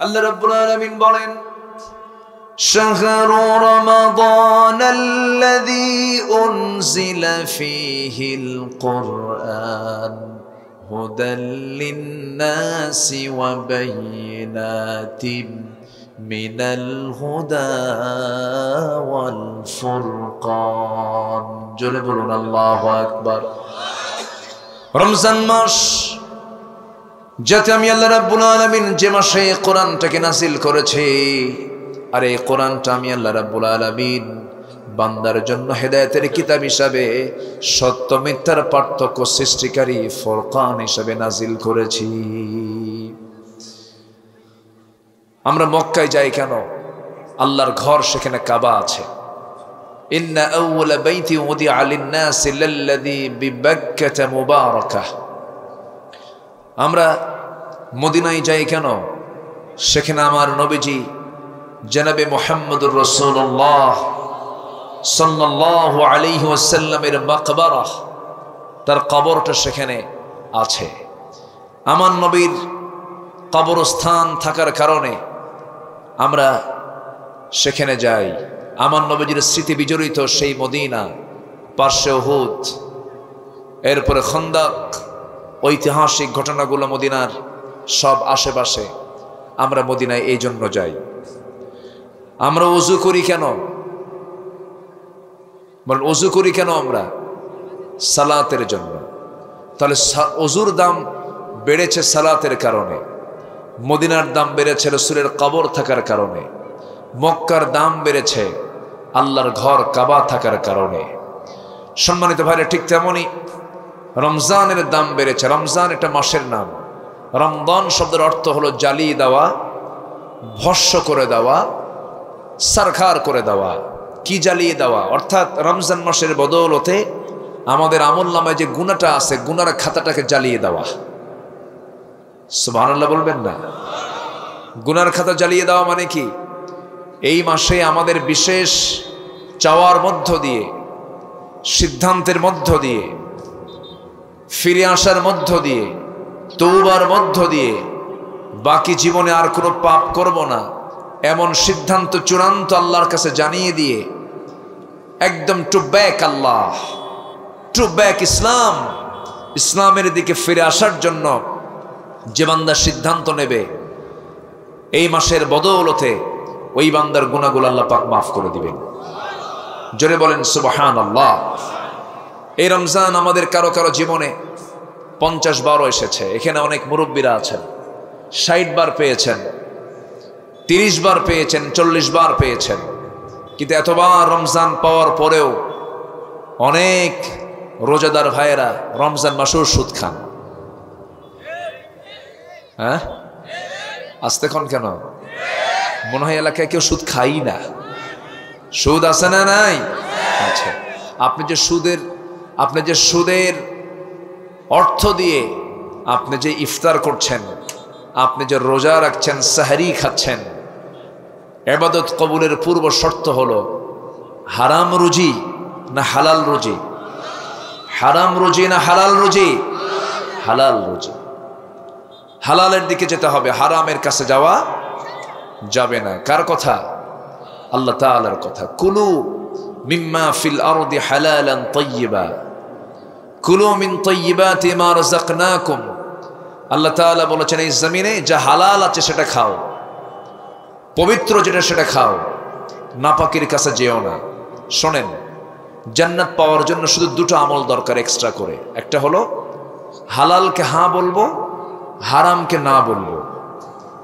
আল্লাহ রাব্বুল আলামিন বলেন শাহরু রমাদানাল্লাযী উনজিলা ফীহিল কুরআন হুদাল লিন-নাসি ওয়া বায়িনাতিন মিনাল হুদা ওয়াল ফুরকান। জোরে বলুন আল্লাহু আকবার। রমজান মাস, যাতে আমি আল্লাহ রাব্বুল আলামিন যে মাসে কোরআনটাকে নাযিল করেছে, আর এই কোরআনটা আমি আল্লাহ রাব্বুল আলামিন বান্দার জন্য হেদায়েতের কিতাব হিসাবে সত্য মিথ্যার পার্থক্য সৃষ্টিকারী ফুরকান হিসাবে নাযিল করেছি। আমরা মক্কায় যাই কেন? আল্লাহর ঘর, সেখানে কাবা আছে। ইন্না আউওয়ালা বাইতি উদিআ লিন-নাসি লাল্লাযী বিবাক্কাতা মুবারাকাহ। আমরা মদিনায় যাই কেন? সেখানে আমার নবীজি জনাবে মুহাম্মদুর রাসূলুল্লাহ সাল্লাল্লাহু আলাইহি ওয়াসাল্লামের মাকবারা, তার কবরটা সেখানে আছে। আমার নবীর কবরস্থান থাকার কারণে আমরা সেখানে যাই। আমার নবীজির স্মৃতি বিজড়িত সেই মদিনা, পার্শ্বে উহুদ, এরপরে খন্দক, ঐতিহাসিক ঘটনাগুলো মদিনার সব আশেপাশে। আমরা মদিনায় এই জন্য যাই। আমরা ওযু করি কেন? ওযু করি কেন আমরা? সালাতের জন্য। তাহলে ওযুর দাম বেড়েছে সালাতের কারণে, মদিনার দাম বেড়েছে রাসূলের কবর থাকার কারণে, মক্কার দাম বেড়েছে আল্লাহর ঘর কাবা থাকার কারণে। সম্মানিত ভাইরা, ঠিক তেমনই রমজানের দাম বেড়েছে। রমজান একটা মাসের নাম। রমজান শব্দের অর্থ হলো জ্বালিয়ে দেওয়া, ভস্য করে দেওয়া, সারখার করে দেওয়া। কি জ্বালিয়ে দেওয়া? অর্থাৎ রমজান মাসের বদৌলতে আমাদের আমলনামায় যে গুনাহটা আছে, গুনার খাতাটাকে জ্বালিয়ে দেওয়া। সুবহানাল্লাহ বলবেন না? গুনার খাতা জ্বালিয়ে দেওয়া মানে কি? এই মাসে আমাদের বিশেষ চাওয়ার মধ্য দিয়ে, সিদ্ধান্তের মধ্য দিয়ে, ফিরে আসার মধ্য দিয়ে, তওবার মধ্য দিয়ে বাকি জীবনে আর কোনো পাপ করব না এমন সিদ্ধান্ত চূড়ান্ত আল্লাহর কাছে জানিয়ে দিয়ে একদম to back Allah, to back Islam, ইসলামের দিকে ফিরে আসার জন্য যে বান্দা সিদ্ধান্ত নেবে, এই মাসের বদৌলতে ওই বান্দার গুনাহগুলো আল্লাহ পাক মাফ করে দিবেন। জোরে বলেন সুবহানাল্লাহ। এই রমজান আমাদের কারো কারো জীবনে 50 বারও এসেছে। এখানে অনেক মুরব্বীরা আছেন, 60 বার পেয়েছেন, 30 বার পেয়েছেন, 40 বার পেয়েছেন। কিন্তু এতবার রমজান পাওয়ার পরেও অনেক রোজাদার ভাইয়েরা রমজান মাসেও সুদ খান। হ্যাঁ, আসতে কোন কেন? মনে হয় এলাকায় কেউ সুদ খাই না। সুদ আছে না নাই? আচ্ছা, আপনি যে সুদের অর্থ দিয়ে আপনি যে ইফতার করছেন, আপনি যে রোজা রাখছেন, সাহরি খাচ্ছেন, ইবাদত কবুলের পূর্ব শর্ত হলো হারাম রুজি না হালাল রুজি? হারাম রুজি না হালাল রুজি? হালাল রুজি। হালালের দিকে যেতে হবে, হারামের কাছে যাওয়া যাবে না। কার কথা? আল্লাহ তাআলার কথা। কুলু মিম্মা ফিল আরদি হালালান তাইয়্যিবা কুলু মিন তাইয়্যিবাতি মা রাযাকনাকুম। আল্লাহ তাআলা বলেছেন, এই জমিনে যা হালাল আছে সেটা খাও, পবিত্র যেটা সেটা খাও, নাপাকের কাছে যেও না। শোনেন, জান্নাত পাওয়ার জন্য শুধু দুটো আমল দরকার এক্সট্রা করে। একটা হলো হালালকে হ্যাঁ বলবো, হারামকে না বলবো।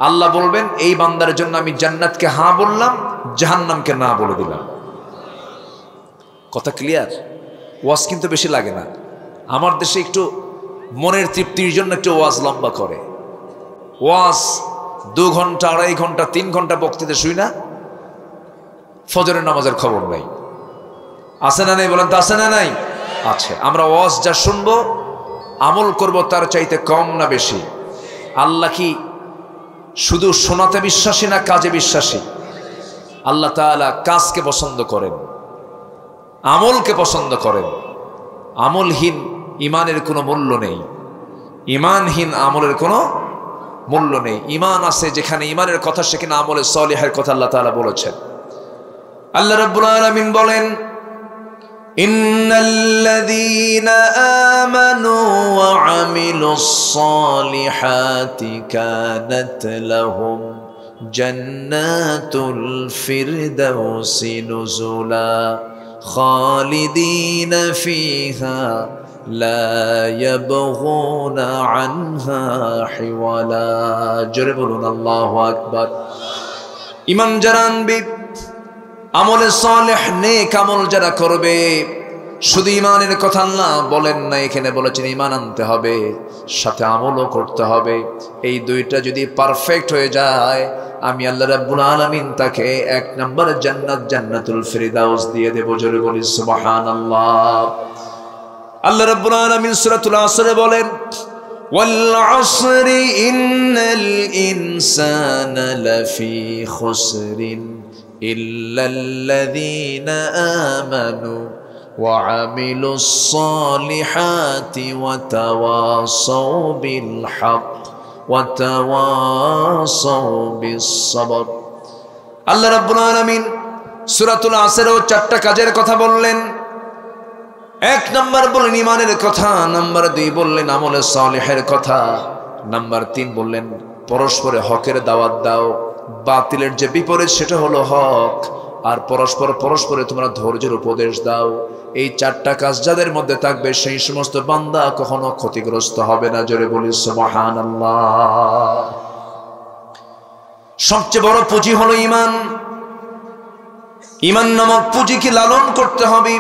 আল্লাহ বলবেন, এই বান্দার জন্য আমি জান্নাতকে হ্যাঁ বললাম, জাহান্নামকে না বলে দিলাম। কথা ক্লিয়ার? ওয়াজ কিন্তু বেশি লাগে না। আমার দেশে একটু মনের তৃপ্তির জন্য একটু ওয়াজ লম্বা করে। ওয়াজ 2 ঘন্টা, 2.5 ঘন্টা, 3 ঘন্টা বক্তৃতা শুই না, ফজরের নামাজের খবর নাই। আছে না নাই? বলেন তো আছে না নাই? আছে। আমরা ওয়াজ যা শুনবো, আমল করব তার চাইতে কম না বেশি? আল্লাহ কি শুধু শোনাতে বিশ্বাসী না কাজে বিশ্বাসী? আল্লাহ তাআলা কাজকে পছন্দ করেন, আমলকে পছন্দ করেন। আমলহীন ইমানের কোনো মূল্য নেই, ইমানহীন আমলের কোনো মূল্য নেই। ঈমান আছে যেখানে ঈমানের কথা, সেখানে আমলে সালিহের কথা আল্লাহ তাআলা বলেছেন। আল্লাহ রাব্বুল আলামিন বলেন, ইন্নাল্লাযীনা আমানু ওয়া আমিলুস সালিহাতি কানাত লাহুম জান্নাতুল ফিরদাউসি নুজুলা খালিদিনা ফিহা লা ইয়াবগুনা আনহা হিওয়ালা। জোরে বলুন আল্লাহু আকবার। ঈমান যারা আনবে, আমলে সালেহ নেক আমল যারা করবে, শুধু ঈমানের কথা আল্লাহ বলেন না, এখানে বলেছেন ঈমান আনতে হবে, সাথে আমলও করতে হবে। এই দুইটা যদি পারফেক্ট হয়ে যায়, আমি আল্লাহ রাব্বুল আলামিন তাকে 1 নম্বর জান্নাত, জান্নাতুল ফিরদাউস দিয়ে দেব। জোরে বলি সুবহানাল্লাহ। আল্লাহ রাব্বুল আলামিন সূরাতুল আসরে বলেন, ওয়াল আসরি ইন্নাল ইনসানা লাফি খুসরিন ইল্লাল্লাযীনা আমানু ওয়া আমিলুস সালিহাতি ওয়া তাওয়াসাউ বিল হক ওয়া তাওয়াসাউ বিস সবর। আল্লাহ রাব্বুল আলামিন সূরাতুল আসরেও 4টা কাজের কথা বললেন। 1 নম্বর বললেন ঈমানের কথা, নাম্বার 2 বললেন আমলে সালিহের কথা, নাম্বার 3 বললেন পরস্পরে হকের দাওয়াত দাও, বাতিলের যে বিপরীত সেটা হলো হক, আর পরস্পরে তোমরা ধৈর্যের উপদেশ দাও। এই 4টা কাজ যাদের মধ্যে থাকবে, সেই সমস্ত বান্দা কখনো ক্ষতিগ্রস্ত হবে না। জোরে বলি সুবহানাল্লাহ। সবচেয়ে বড় পুঁজি হলো ঈমান। ঈমান নামক পুঁজিকে লালন করতে হবে।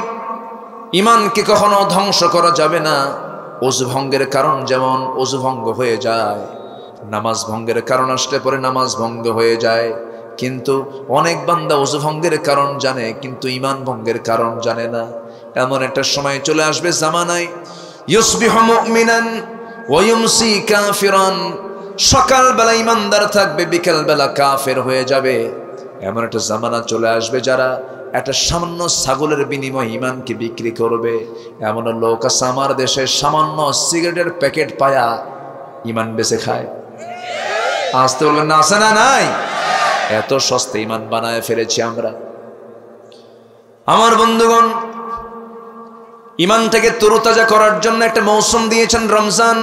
ঈমানকে কখনো ধ্বংস করা যাবে না। ওযু ভঙ্গের কারণ যেমন ওযু ভঙ্গ হয়ে যায়, নামাজ ভঙ্গের কারণ আসলে পরে নামাজ ভঙ্গ হয়ে যায়, কিন্তু অনেক বান্দা ওযু ভঙ্গের কারণ জানে, কিন্তু ঈমান ভঙ্গের কারণ জানে না। এমন একটা সময় চলে আসবে জামানায়, ইউসবিহু মুমিনান ওয়া ইউমসি কাফিরান, সকালবেলা ঈমানদার থাকবে, বিকেলবেলা কাফের হয়ে যাবে। এমন একটা জামানা চলে আসবে যারা একটা সামান্য ছাগলের বিনিময়ে ঈমানকে বিক্রি করবে। এমন লোক আছে আমার দেশে, সামান্য সিগারেটের প্যাকেট পায়া ঈমান বেচে খায়। আসতে বলবেন না, আছে না নাই? এত সস্তা ঈমান বানায় ফেলেছি আমরা। আমার বন্ধুগণ, ঈমানটাকে তরুতাজা করার জন্য একটা মৌসুম দিয়েছেন রমজান।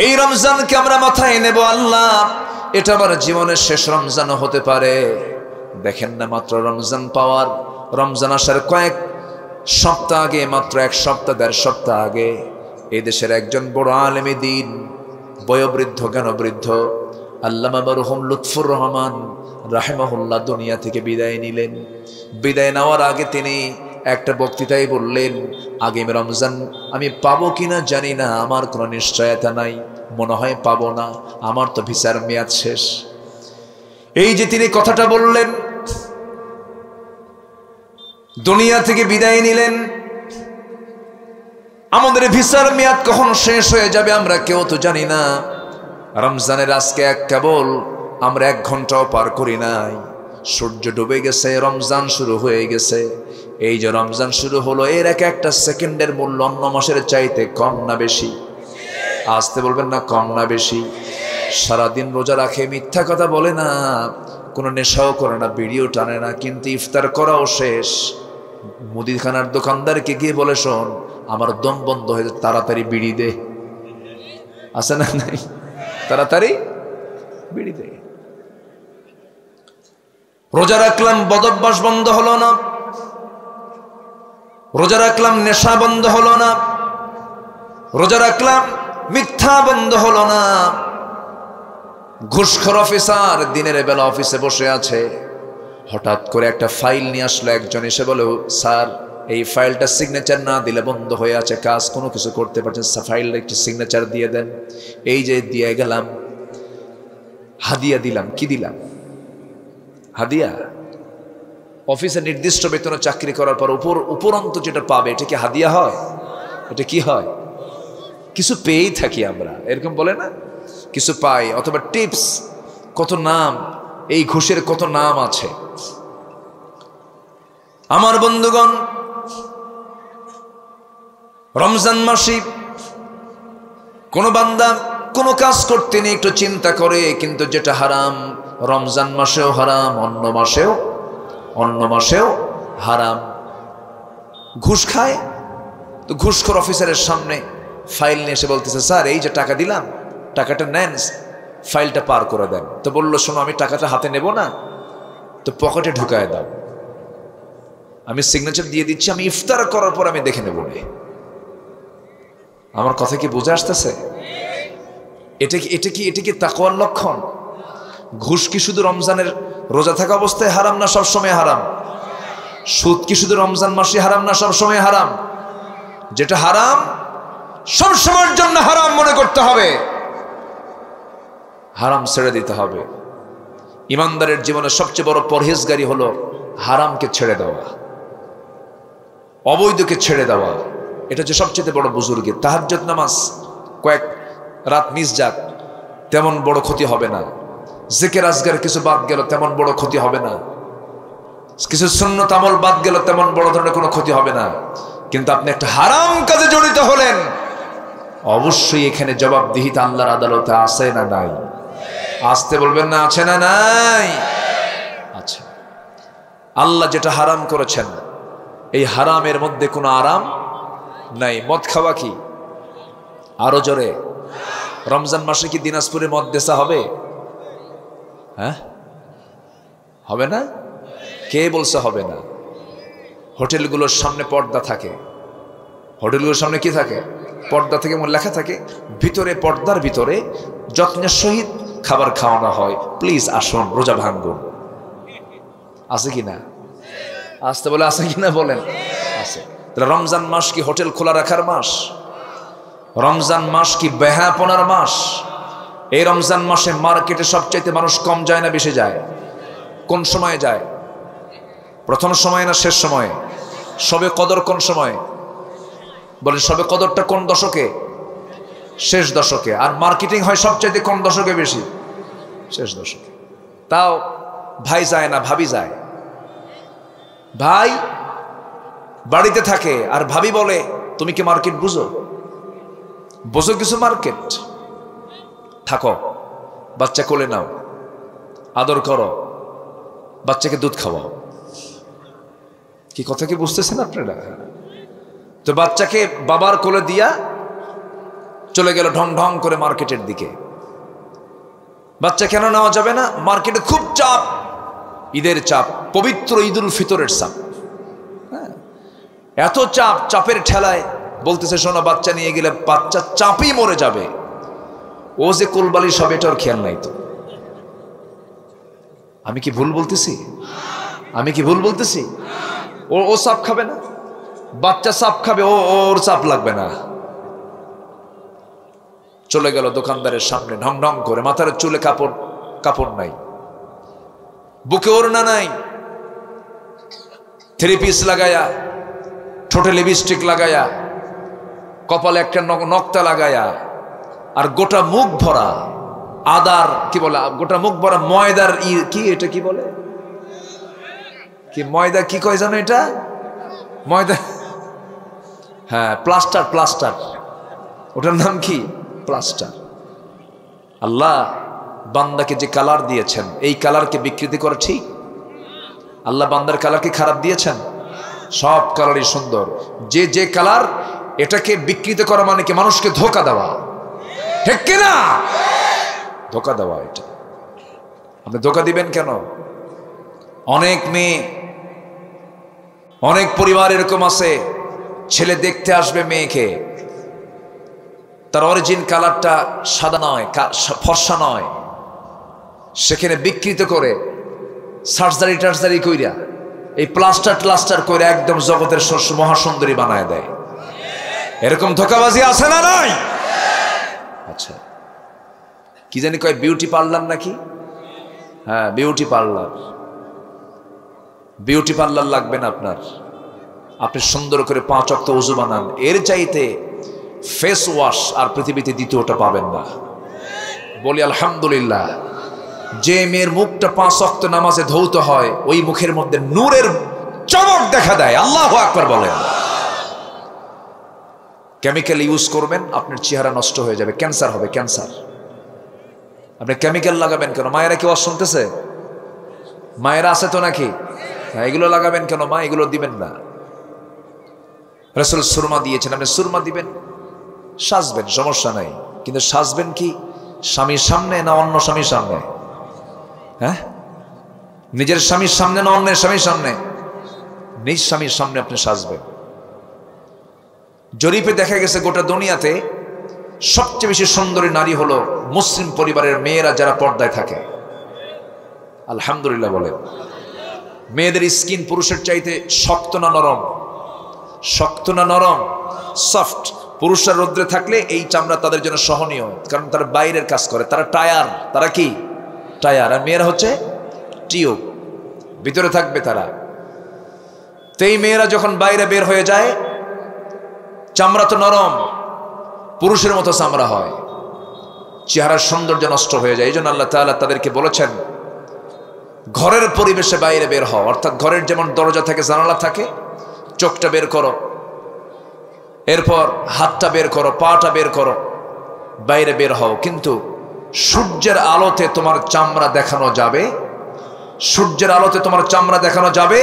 এই রমজানকে আমরা মাথায় নেব, আল্লাহ এটা আমার জীবনের শেষ রমজানও হতে পারে। দেখেন না, মাত্র রমজান আসার কয়েক সপ্তাহ আগে, মাত্র 1 সপ্তাহ 1.5 সপ্তাহ আগে, এই দেশের একজন বড় আলেমে দ্বীন, বয়োবৃদ্ধ জ্ঞানবৃদ্ধ আল্লামা মরহুম লুৎফুর রহমান রাহিমাহুল্লাহ দুনিয়া থেকে বিদায় নিলেন। বিদায় নেওয়ার আগে তিনি একটা বক্তৃতায় বললেন, আগামী রমজান আমি পাবো কিনা জানি না, আমার কোনো নিশ্চয়তা নাই, মনে হয় পাবো না, আমার তো ভিসার মেয়াদ শেষ। এই যে তিনি কথাটা বললেন, দুনিয়া থেকে বিদায় নিলেন, আমাদের ভিসার মেয়াদ কখন শেষ হয়ে যাবে আমরা কেউ তো জানি না। রমজানের আজকে কেবল আমরা 1 ঘন্টাও পার করি নাই, সূর্য ডুবে গেছে, রমজান শুরু হয়ে গেছে। এই যে রমজান শুরু হলো, এর একটা সেকেন্ডের মূল্য অন্য মাসের চাইতে কম না বেশি? আসতে বলবেন না, কম না বেশি? সারাদিন রোজা রাখে, মিথ্যা কথা বলে না, কোনো নেশাও করে না, বিড়িও টানে না, কিন্তু ইফতার করাও শেষ। মুদিখানার দোকানদারকে গিয়ে বলে, শোন আমার দম বন্ধ হয়েছে, তাড়াতাড়ি বিড়ি দে। আছে না নাই? তাড়াতাড়ি বিড়ি দে। রোজা রাখলাম, বদভ্যাস বন্ধ হলো না। রোজা রাখলাম, নেশা বন্ধ হলো না। রোজা রাখলাম, মিথ্যা বন্ধ হলো না। ঘুষখোর অফিসার দিনের বেলা অফিসে বসে আছে, হঠাৎ করে একটা ফাইল নিয়ে আসলো, একজন এসে বলে, স্যার এই ফাইলটা সিগনেচার না দিলে বন্ধ হয়ে আছে কাজ, কোনো কিছু করতে পারছেন, ফাইলটা একটু সিগনেচার দিয়ে দেন। এই যে দিয়ে গেলাম, হাদিয়া দিলাম। কি দিলাম? হাদিয়া। অফিসে নির্দিষ্ট বেতনে চাকরি করার পর উপরন্ত যেটা পাবে, এটা কি হাদিয়া হয়? এটা কি হয়? কিছু পেয়েই থাকি আমরা, এরকম বলে না, কিছু পাই, অথবা টিপস। কত নাম, এই ঘুষের কত নাম আছে। আমার বন্ধুগণ, রমজান মাসে কোন বান্দা কোনো কাজ করতে নেই একটু চিন্তা করে, কিন্তু যেটা হারাম রমজান মাসেও হারাম, অন্য মাসেও হারাম। ঘুষ খায় তো ঘুষখোর অফিসারের সামনে ফাইল নিয়ে এসে বলতেছে, স্যার এই যে টাকা দিলাম, টাকাটা নেন, ফাইলটা পার করে দেন। তো বললো, শোনো আমি টাকাটা হাতে নেব না, তো পকেটে ঢুকায় দাও, আমি সিগনেচার দিয়ে দিচ্ছি, আমি ইফতার করার পর আমি দেখে নেব। আমার কথা কি বুঝে আসতেছে? এটা কি তাকওয়ার লক্ষণ? ঘুষ কি শুধু রমজানের রোজা থাকা অবস্থায় হারাম না সব সময় হারাম? সুদ কি শুধু রমজান মাসে হারাম না সব সময় হারাম? যেটা হারাম সব সময়ের জন্য হারাম মনে করতে হবে, হারাম ছেড়ে দিতে হবে। ইমানদারের জীবনে সবচেয়ে বড় পরহেজগারি হলো হারামকে ছেড়ে দেওয়া, অবৈধকে ছেড়ে দেওয়া। এটা হচ্ছে সবচেয়ে বড় বুজুর্গের। তাহাজ্জুদ নামাজ কয়েক রাত মিস যাক তেমন বড় ক্ষতি হবে না, জিকির আজগার কিছু বাদ গেল তেমন বড় ক্ষতি হবে না, কিছু সুন্নত আমল বাদ গেল তেমন বড় ধরনের কোনো ক্ষতি হবে না। কিন্তু আপনি একটা হারাম কাজে জড়িত হলেন, অবশ্যই এখানে জবাবদিহিতা আল্লাহর আদালতে আছে না নাই? আসতে বলবেন না, আছে না নাই? আচ্ছা, আল্লাহ যেটা হারাম করেছেন এই হারামের মধ্যে কোনো আরাম নাই। মদ খাওয়া কি? আরো জোরে। রমজান মাসে কি দিনাজপুরে মদ দেশা হবে? হ্যাঁ, হবে না? কে বলছে হবে না? হোটেলগুলোর সামনে পর্দা থাকে, হোটেলগুলোর সামনে কি থাকে? পর্দা থেকে লেখা থাকে, ভিতরে পর্দার ভিতরে যত্নের সহিত খাবার খাওয়ানো হয়, প্লিজ আসুন, রোজা ভাঙ্গুন। আছে কিনা? আসতে বলে আছে কিনা বলেন? আছে। তাহলে রমজান মাস কি হোটেল খোলা রাখার মাস? রমজান মাস কি বেহাপনার মাস? এই রমজান মাসে মার্কেটে সবচাইতে মানুষ কম যায় না বেশি যায়? কোন সময়ে যায়? প্রথম সময় না শেষ সময়ে? সবে কদর কোন সময়? বলে সবে কদরটা কোন দশকে? শেষ দশকে। আর মার্কেটিং হয় সবচাইতে কোন দশকে বেশি? শেষ দশকে। তাও ভাই যায় না, ভাবি যায়। ভাই বাড়িতে থাকে আর ভাবি বলে, তুমি কি মার্কেট বুঝো? বোঝো কিছু মার্কেট? থাকো, বাচ্চা কোলে নাও, আদর করো, বাচ্চাকে দুধ খাওয়াও। কি কথা কি বুঝতেছেন আপনারা? তো বাচ্চাকে বাবার কোলে দিয়া চলে গেল ঢং ঢং করে মার্কেটের দিকে। বাচ্চা কেন নেওয়া যাবে না? মার্কেটে খুব চাপ, ঈদের চাপ, পবিত্র ঈদুল ফিতরের চাপ। হ্যাঁ, এত চাপ, চাপের ঠেলায় বলতেছে, শোনো বাচ্চা নিয়ে গেলে বাচ্চা চাপই মরে যাবে, ও যে কোলবালিশ হবে এটার খেয়াল নাই। তো আমি কি ভুল বলতেছি? আমি কি ভুল বলতেছি? ও চাপ খাবে না, বাচ্চা চাপ খাবে, ওর চাপ লাগবে না। চলে গেল দোকানদারের সামনে ঢং ঢং করে, মাথার চুলে কাপড় নাই, বুকে ওড়না নাই, থ্রি পিস লাগায়া, ঠোঁটে লিপস্টিক লাগায়া, কপালে একটা নকতা লাগায়া, আর গোটা মুখ ভরা আদার কি বলে, গোটা মুখ ভরা ময়দার কি, এটা কি বলে, কি ময়দা কি কয় জানো এটা? ময়দা, হ্যাঁ প্লাস্টার, ওটার নাম কি? প্লাস্টার। আল্লাহ বান্দাকে যে কালার দিয়েছেন, এই কালারকে বিকৃতি করা ঠিক? আল্লাহ বান্দার কালার কি খারাপ দিয়েছেন? সব কালারই সুন্দর। যে কালার, এটাকে বিকৃত করা মানে কি? মানুষকে ধোকা দেওয়া, ঠিক কিনা? ধোকা দেওয়া। এটা আপনি ধোকা দিবেন কেন? অনেক মেয়ে, অনেক পরিবার এরকম আছে, ছেলে দেখতে আসবে মেয়েকে, তার অরিজিন কালারটা সাদা নয়, ফর্সা নয়, সেখানে বিকৃত করে সার্জারি কইরা, এই প্লাস্টার কইরা একদম জগতের মহাসুন্দরী বানায় দেয়। এরকম ধোকাবাজি আছে না নাই? আচ্ছা, কি জানি কয় বিউটি পার্লার নাকি? হ্যাঁ, বিউটি পার্লার লাগবে না আপনার। আপনি সুন্দর করে 5 ওয়াক্ত ওযু বানান, এর চাইতে ফেস ওয়াশ আর পৃথিবীতে দ্বিতীয়টা পাবেন না। বলি আলহামদুলিল্লাহ। যে মেয়ের মুখটা 5 ওয়াক্ত নামাজে ধৌত হয়, ওই মুখের মধ্যে নূরের চমক দেখা দেয়। আল্লাহু আকবার বলেন। কেমিক্যাল ইউজ করবেন, আপনার চেহারা নষ্ট হয়ে যাবে, ক্যান্সার হবে, ক্যান্সার। আপনি কেমিক্যাল লাগাবেন কেন? মায়েরা কি ওয়াজ শুনতেছে? মায়েরা আছে তো নাকি? এগুলো লাগাবেন কেন মা? এগুলো দিবেন না। রাসূল সুরমা দিয়েছেন, আপনি সুরমা দিবেন, সাজবেন, সমস্যা নাই, কিন্তু সাজবেন কি স্বামীর সামনে না অন্য স্বামীর সামনে? হ্যাঁ, নিজের স্বামীর সামনে না অন্যের স্বামীর সামনে? নিজ স্বামীর সামনে আপনি সাজবেন। জরিপে দেখা গেছে গোটা দুনিয়াতে সবচেয়ে বেশি সুন্দরী নারী হলো মুসলিম পরিবারের মেয়েরা, যারা পর্দায় থাকে। আলহামদুলিল্লাহ বলেন। মেয়েদের স্কিন পুরুষের চাইতে শক্ত না নরম? শক্ত না নরম? সফট। পুরুষরা রোদ্রে থাকলে এই চামড়া তাদের জন্য সহনীয়, কারণ তারা বাইরের কাজ করে, তারা টায়ার। তারা কি টায়ার? আর মেয়েরা হচ্ছে টিউব, ভিতরে থাকবে তারা। তো এই মেয়েরা যখন বাইরে বের হয়ে যায়, চামড়া তো নরম, পুরুষের মতো চামড়া হয়, চেহারার সৌন্দর্য নষ্ট হয়ে যায়। এই জন্য আল্লাহ তাআলা তাদেরকে বলেছেন ঘরের পরিবেশে বাইরে বের হও, অর্থাৎ ঘরের যেমন দরজা থাকে, জানালা থাকে, চোখটা বের করো, এরপর হাতটা বের করো, পাটা বের করো, বাইরে বের হও। কিন্তু সূর্যের আলোতে তোমার চামড়া দেখানো যাবে, সূর্যের আলোতে তোমার চামড়া দেখানো যাবে।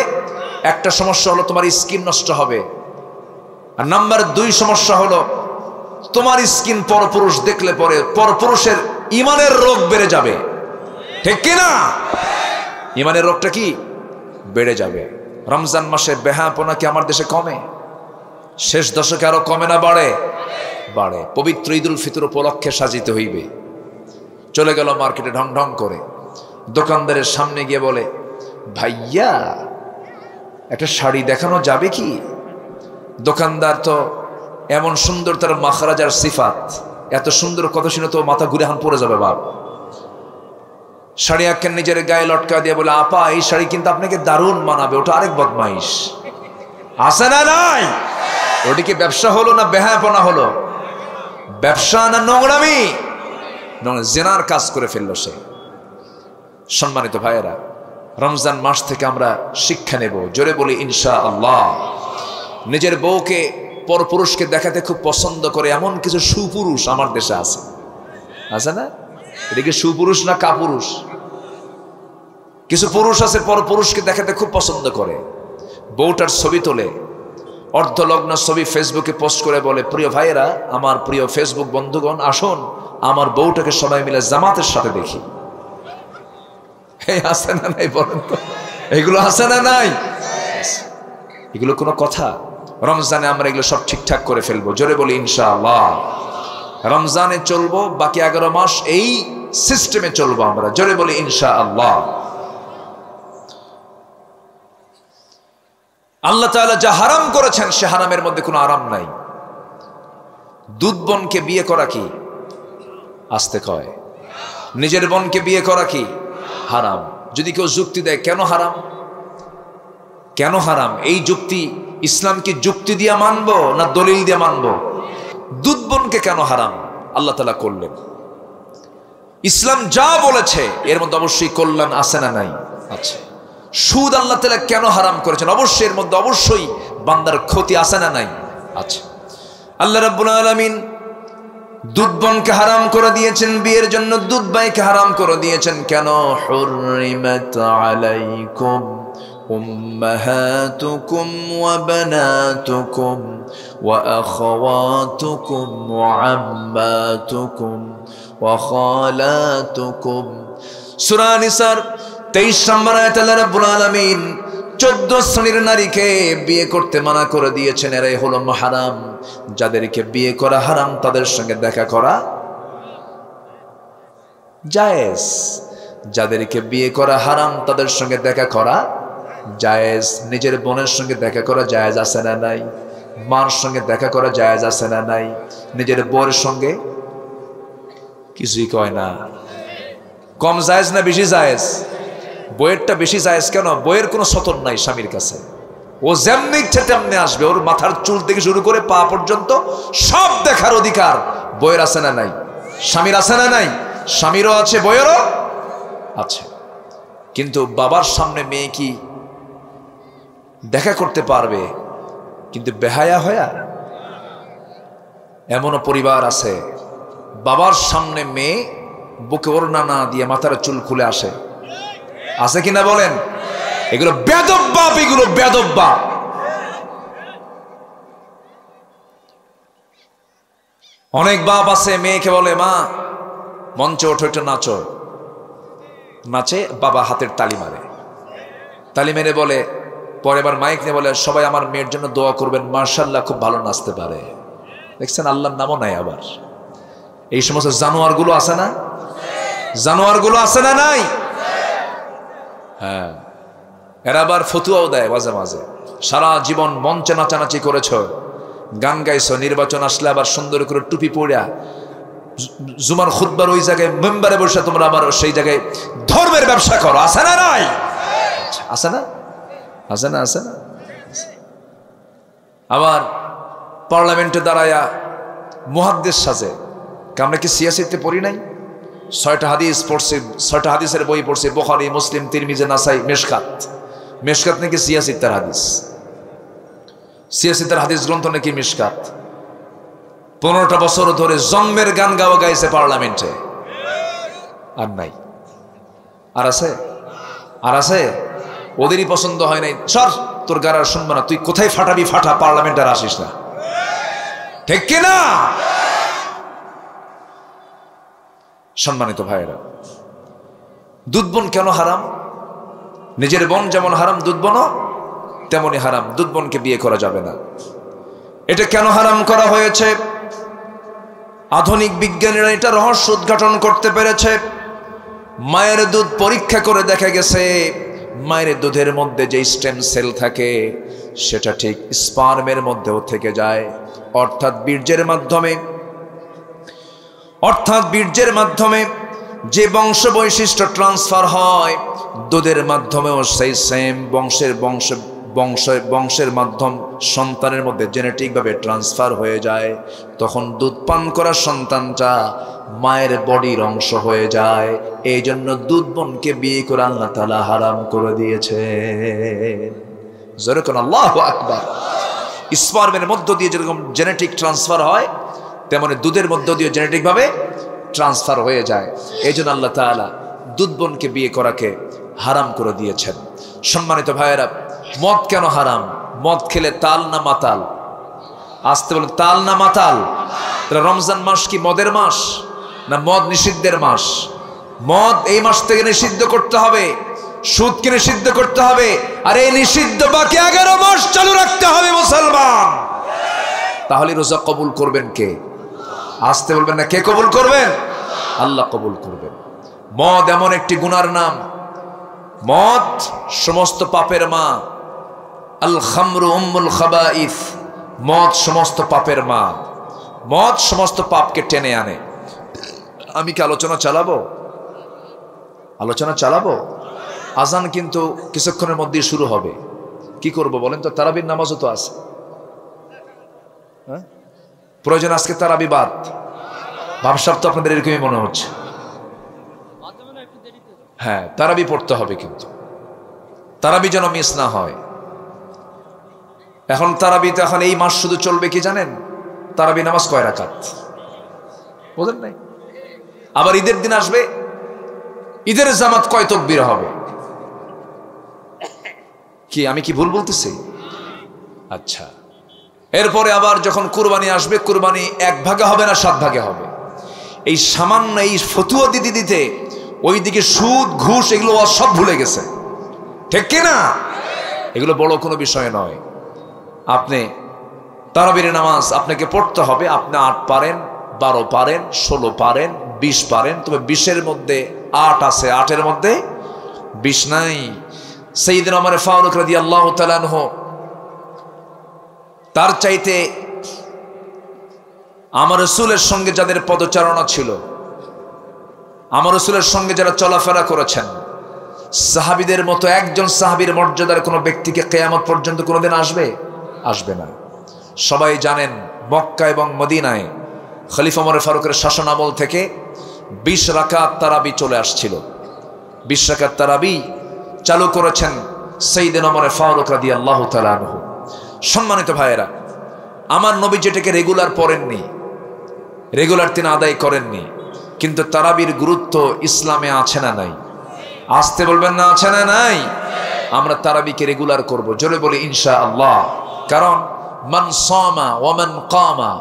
একটা সমস্যা হলো তোমার স্কিন নষ্ট হবে, আর নাম্বার 2 সমস্যা হলো তোমার স্কিন পরপুরুষ দেখলে পরে পরপুরুষের ইমানের রোগ বেড়ে যাবে, ঠিক কিনা? ইমানের রোগটা কি বেড়ে যাবে। রমজান মাসে বেহাপনা কি আমার দেশে কমে? শেষ দশকে আরো কমে না বাড়ে? বাড়ে। পবিত্র ঈদুল ফিতর উপলক্ষে সাজিতে হইবে। চলে গেল মার্কেটে ঢং ঢং করে, দোকানদারের সামনে গিয়ে বলে, ভাইয়া একটা শাড়ি দেখানো যাবে কি? দোকানদার তো এমন সুন্দর, তার মাখরাজার সিফাত এত সুন্দর, কথা শুনে তো মাথা ঘুরে হান পড়ে যাবে বাপ। শাড়ি আঁকেন নিজের গায়ে লটকা দিয়ে বলে, আপা এই শাড়ি কিন্তু আপনাকে দারুণ মানাবে। ওটা আরেক বদমাইশ, আছে না নাই? ওটিকে ব্যবসা হলো না বেহায়াপনা হলো? ব্যবসা না নোংরামি? জেনার কাজ করে ফেললো সে। সম্মানিত ভাইয়েরা, রমজান মাস থেকে আমরা শিক্ষা নেব, জোরে বলি ইনশাআল্লাহ। নিজের বউকে পরপুরুষকে দেখাতে খুব পছন্দ করে এমন কিছু সুপুরুষ আমার দেশে আছে, আছে না? এটা কি সুপুরুষ না কাপুরুষ? কিছু পুরুষ আছে পরপুরুষকে দেখাতে খুব পছন্দ করে, বউটার ছবি তোলে, অর্ধলগ্ন ছবি ফেসবুকে পোস্ট করে বলে, প্রিয় ভাইয়েরা, আমার প্রিয় ফেসবুক বন্ধুগণ, আসুন আমার বউটাকে সবাই মিলে জামাতের সাথে দেখি। আছে না নাই বলেন তো? এগুলো আছে না নাই? এগুলো কোনো কথা? রমজানে আমরা এগুলো সব ঠিকঠাক করে ফেলবো, জোরে বলি ইনশাআল্লাহ। রমজানে চলবো, বাকি 11 মাস এই সিস্টেমে চলবো আমরা, জোরে বলি ইনশাআল্লাহ। আল্লাহ তাআলা যা হারাম করেছেন সে হারামের মধ্যে কোনো আরাম নাই। দুধ বোনকে বিয়ে করা কি? আস্তে কয়। নিজের বোনকে বিয়ে করা কি? হারাম। যদি কেউ যুক্তি দেয় কেন হারাম, কেন হারাম, এই যুক্তি ইসলাম কি যুক্তি দিয়ে মানবো না দলিল দিয়ে মানবো? দুধ বোনকে কেন হারাম আল্লাহ তাআলা করলেন? ইসলাম যা বলেছে এর মধ্যে অবশ্যই কল্যাণ আছে না নাই? আচ্ছা। সুদ আল্লাহ তাআলা কেন হারাম করেছেন? অবশ্যই এর মধ্যে অবশ্যই বান্দার ক্ষতি আছে না নাই? আচ্ছা। আল্লাহ রাব্বুল আলামিন দুধ বোনকে হারাম করে দিয়েছেন, বিয়ের জন্য দুধ ভাইকে হারাম করে দিয়েছেন। কেন? হুররিমাত আলাইকুম উম্মাহাতুকুম ওয়া বানাতুকুম ওয়া আখাওয়াতুকুম ওয়া আম্মাতুকুম ওয়া খালাতুকুম। সূরা নিসার 23 নম্বর আয়াতে আল্লাহ রাব্বুল আলামিন 14 শ্রেণীর নারীকে বিয়ে করতে মানা করে দিয়েছেন। এরাই হলো মুহরাম, যাদেরকে বিয়ে করা হারাম তাদের সঙ্গে দেখা করা জায়েজ। যাদেরকে বিয়ে করা হারাম তাদের সঙ্গে দেখা করা জায়েজ। নিজের বোনের সঙ্গে দেখা করা জায়েজ আছে না নাই? মার সঙ্গে দেখা করা জায়েজ আছে না নাই? নিজের বউয়ের সঙ্গে কিছুই কয় না। কম জায়েজ না বেশি জায়েজ? বইয়েরটা বেশি জায়েজ। কেন? বইয়ের কোনো সতর নাই স্বামীর কাছে, ও যেমনি ইচ্ছে তেমনি আসবে, ওর মাথার চুল থেকে শুরু করে পা পর্যন্ত সব দেখার অধিকার বইয়ের আছে না নাই? স্বামীর আছে না নাই? স্বামীরও আছে, বইয়েরও আছে। কিন্তু বাবার সামনে মেয়ে কি দেখা করতে পারবে? কিন্তু বেহায়া হয়া এমনও পরিবার আছে বাবার সামনে মেয়ে বুকে ওড়না না দিয়ে মাথার চুল খুলে আসে, আছে কিনা বলেন? এগুলো বেদব বাপ, এগুলো বেদব বাপ। অনেক বাপ আছে মেয়েকে বলে, মা মঞ্চে ওঠো একটু নাচো, নাচে, বাবা হাতের তালি মারে, তালি মেরে বলে, পরে আবার মাইক নিয়ে বলে, সবাই আমার মেয়ের জন্য দোয়া করবেন, মাশাআল্লাহ খুব ভালো নাচতে পারে। দেখছেন, আল্লাহর নামও নাই। আবার এই সমস্ত জানোয়ারগুলো আছে না, জানোয়ারগুলো আছে না নাই? হ্যাঁ, এরা আবার ফতুয়াও দেয় মাঝে মাঝে। সারা জীবন মঞ্চে নাচানাচি করেছ, গান গাইছ, নির্বাচন আসলে আবার সুন্দর করে টুপি পড়া জুমার খুতবার ওই জায়গায় মেম্বারে বসে তোমরা আবার সেই জায়গায় ধর্মের ব্যবসা করো, আছে না নাই? আছে না, আছে না, আছে না? আবার পার্লামেন্টে দাঁড়ায়া মুহাদ্দিস সাজে। আমরা কি সিয়াসিতে পড়ি নাই? 6টা হাদিস পড়ছি, 6টা হাদিসের বই পড়ছি, বুখারী, মুসলিম, তিরমিজি, নাসাই, মেশকাত। মেশকাত নাকি সিয়াসিতের হাদিস, সিয়াসিতের হাদিস গ্রন্থ নাকি মেশকাত। 15টা বছর ধরে জন্মের গান গাওয়া গাইছে পার্লামেন্টে, আর নাই। আর আছে, আর আছে? ওদেরই পছন্দ হয় নাই, সর তোর গান আর শুনবো না, তুই কোথায় ফাটাবি ফাটা, পার্লামেন্টে আর আসিস না, ঠিক কিনা? সম্মানিত ভাইয়েরা, দুধ বোন কেন হারাম? নিজের বোন যেমন হারাম, দুধ বোনও তেমনই হারাম। দুধ বোনকে বিয়ে করা যাবে না। এটা কেন হারাম করা হয়েছে? আধুনিক বিজ্ঞানীরা এটা রহস্য উদ্ঘাটন করতে পেরেছে। মায়ের দুধ পরীক্ষা করে দেখা গেছে, মায়ের দুধের মধ্যে যে স্টেম সেল থাকে সেটা ঠিক স্পার্মের মধ্যেও থেকে যায়, অর্থাৎ বীর্যের মাধ্যমে যে বংশ বৈশিষ্ট্য ট্রান্সফার হয়, দুধের মাধ্যমেও সেই সেম বংশের মাধ্যম সন্তানের মধ্যে জেনেটিকভাবে ট্রান্সফার হয়ে যায়। তখন দুধ পান করা সন্তানটা মায়ের বডির অংশ হয়ে যায়। এই জন্য দুধ বোনকে বিয়ে করে আল্লাহ তাআলা হারাম করে দিয়েছে। জোরে কোন আল্লাহু আকবার। স্পার্মের মধ্য দিয়ে যেরকম জেনেটিক ট্রান্সফার হয়, তেমনি দুধের মধ্য দিয়ে জেনেটিকভাবে ট্রান্সফার হয়ে যায়। এই জন্য আল্লাহ তাআলা দুধ বোনকে বিয়ে করাকে হারাম করে দিয়েছেন। সম্মানিত ভাইয়েরা, মদ কেন হারাম? মদ খেলে তাল না মাতাল? আসতে বলেন, তাল না মাতাল? রমজান মাস কি মদের মাস না মদ নিষিদ্ধের মাস? মদ এই মাস থেকে নিষিদ্ধ করতে হবে, সুদকে নিষিদ্ধ করতে হবে, আর এই নিষিদ্ধ বাকি 11 মাস চালু রাখতে হবে মুসলমান। তাহলে রোজা কবুল করবেন কে? আসতে বলবেন না, কে কবুল করবেন? আল্লাহ কবুল করবেন। মদ এমন একটি গুনার নাম, মদ সমস্ত পাপের মা। আল খামরু উম্মুল খাবাইস, মদ সমস্ত পাপের মা। মদ সমস্ত পাপকে টেনে আনে। আমি কি আলোচনা চালাবো? আজান কিন্তু কিছুক্ষণের মধ্যেই শুরু হবে। কি করব বলেন তো? তারাবির নামাজও তো আছে। প্রয়োজন আজকে তারাবি বাদ? ভাবসাব তো আপনাদের এরকমই মনে হচ্ছে। হ্যাঁ, তারাবি পড়তে হবে, কিন্তু তারাবি যেন মিস না হয়। এখন তারাবিতে এখন এই মাস শুধু চলবে কি জানেন? তারাবি নামাজ কয় রাকাত বোঝেন নাই? আবার ঈদের দিন আসবে, ঈদের জামাত কয় তাকবীর হবে? কি আমি কি ভুল বলতেছি? আচ্ছা, এরপরে আবার যখন কুরবানি আসবে, কুরবানি 1 ভাগে হবে না 7 ভাগে হবে। এই সামান্য এই ফতুয়া দিতে ওইদিকে সুদ ঘুষ এগুলো সব ভুলে গেছে, ঠিক কিনা? এগুলো বড় কোনো বিষয় নয়। আপনি তারাবির নামাজ আপনাকে পড়তে হবে। আপনি 8 পারেন, 12 পারেন, 16 পারেন, 20 পারেন, তবে 20-এর মধ্যে 8 আছে, 8-এর মধ্যে 20 নাই। সাইয়েদনা ওমর ফারুক রাদিয়াল্লাহু তাআলা আনহু তার চাইতে আমার রাসূলের সঙ্গে যাদের পদচারণা ছিল, আমার রাসূলের সঙ্গে যারা চলাফেরা করেছেন, সাহাবীদের মতো একজন সাহাবীর মর্যাদার কোনো ব্যক্তিকে কিয়ামত পর্যন্ত কোনোদিন আসবে না। সবাই জানেন, মক্কা এবং মদিনায় খলিফা ওমর ফারুকের শাসনামল থেকে 20 রাকাত তারাবি চলে আসছিল। 20 রাকাত তারাবি চালু করেছেন সাইয়েদনা ওমর ফারুক রাদিয়াল্লাহু তাআলা আনহু। সম্মানিত ভাইয়েরা, আমার নবী যেটাকে রেগুলার পড়েননি, রেগুলার তিনি আদায় করেননি, কিন্তু তারাবির গুরুত্ব ইসলামে আছে না নাই? আসতে বলবেন না, আছে না নাই? আমরা তারাবিকে রেগুলার করব, জোরে বলি ইনশাআল্লাহ। কারণ মান সামা ওয়া মান কামা,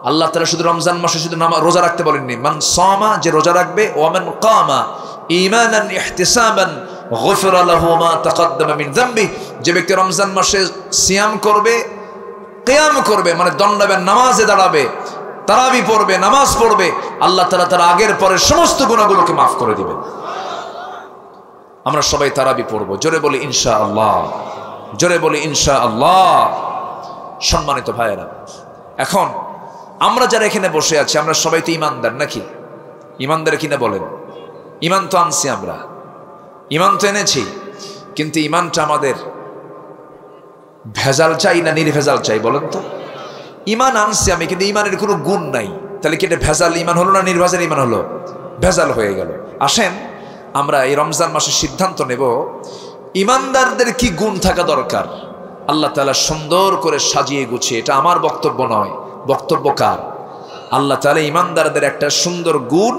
আল্লাহ তাআলা শুধু রমজান মাসে শুধু রোজা রাখতে বলেননি, মান সামা যে রোজা রাখবে, ওয়া মান কামা ঈমানান ইহতিসাবান গুফিরা লাহু মা তাকাদ্দামা মিন যামবি, যে ব্যক্তি রমজান মাসে সিয়াম করবে, কিয়াম করবে, মানে দণ্ডাবে, নামাজে দাঁড়াবে, তারাবি পড়বে, নামাজ পড়বে, আল্লাহ তাআলা তার আগের পরের সমস্ত গুনাহগুলোকে মাফ করে দিবেন। আমরা সবাই তারাবি পড়বো, জোরে বলি ইনশাআল্লাহ, জোরে বলি ইনশাআল্লাহ। সম্মানিত ভাইয়েরা, এখন আমরা যারা এখানে বসে আছি, আমরা সবাই তো ইমানদার নাকি? ইমানদার কিনা বলেন? ইমান তো আনছি আমরা, ইমান তো এনেছি, কিন্তু ইমানটা আমাদের ভেজাল চাই না নির্ভেজাল চাই বলেন তো? ইমান আনছি আমি, কিন্তু ইমানের কোনো গুণ নাই, তাহলে কি এটা ভেজাল ইমান হলো না নির্ভেজাল ইমান হলো? ভেজাল হয়ে গেল। আসেন আমরা এই রমজান মাসে সিদ্ধান্ত নেব ইমানদারদের কি গুণ থাকা দরকার। আল্লাহ তাআলা সুন্দর করে সাজিয়ে গুছিয়ে, এটা আমার বক্তব্য নয়, বক্তব্য কার? আল্লাহ তাআলা ইমানদারদের একটা সুন্দর গুণ